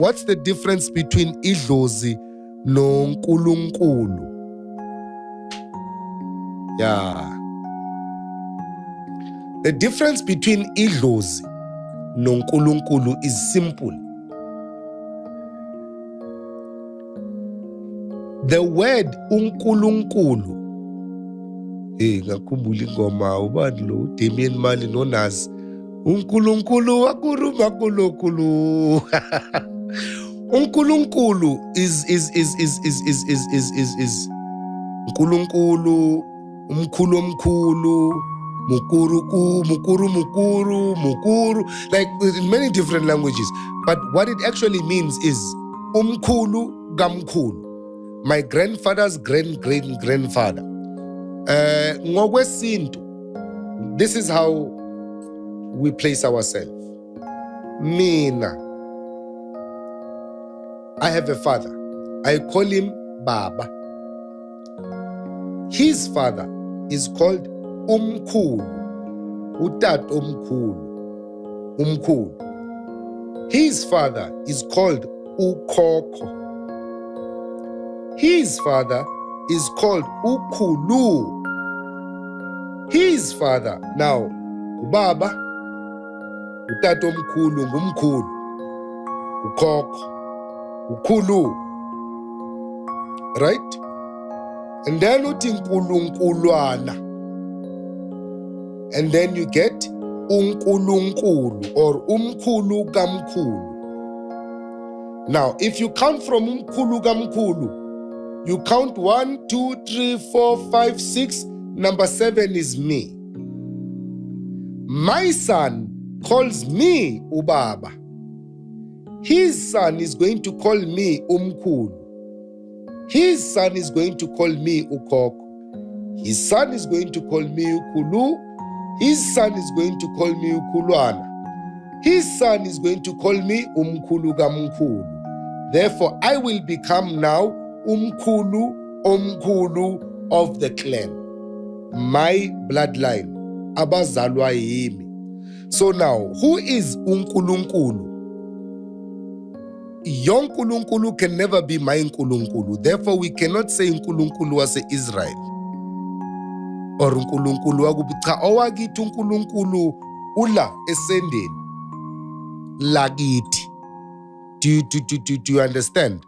What's the difference between idlozi noNkulunkulu? Yeah. The difference between idlozi noNkulunkulu is simple. The word uNkulunkulu, ngakhumbula ingoma ubani lo Damian Mali noNazi, uNkulunkulu wakhuluma kulokulu. uNkulunkulu is uNkulunkulu, umkhulu omkhulu, mukuru, like in many different languages. But what it actually means is umkhulu kamkhulu, my grandfather's grandfather. Ngokwesintu, this is how we place ourselves. Mina, I have a father. I call him Baba. His father is called uMkhulu, utat umkhulu. His father is called uKhokho. His father is called uKhulu. His father, now, Baba, utat omkhulu, ngumkhulu, uKhokho, uKhulu. Right? And then uthi uNkulunkuluwana. And then you get uNkulunkulu or umkhulu kamkhulu. Now, if you count from umkhulu kamkhulu, you count 1, 2, 3, 4, 5, 6. Number 7 is me. My son calls me Ubaba. His son is going to call me Umkhulu. His son is going to call me Ukhokho. His son is going to call me Ukhulu. His son is going to call me Ukhulwana. His son is going to call me Umkhulu kamkhulu. Therefore, I will become now Umkhulu omkhulu of the clan. My bloodline. Abazalwa yimi. So now, who is uNkulunkulu? Your uNkulunkulu can never be my uNkulunkulu. Therefore, we cannot say uNkulunkulu was Israel. Or uNkulunkulu wakubicha owakithi uNkulunkulu ula esendeni lakithi. Do you understand?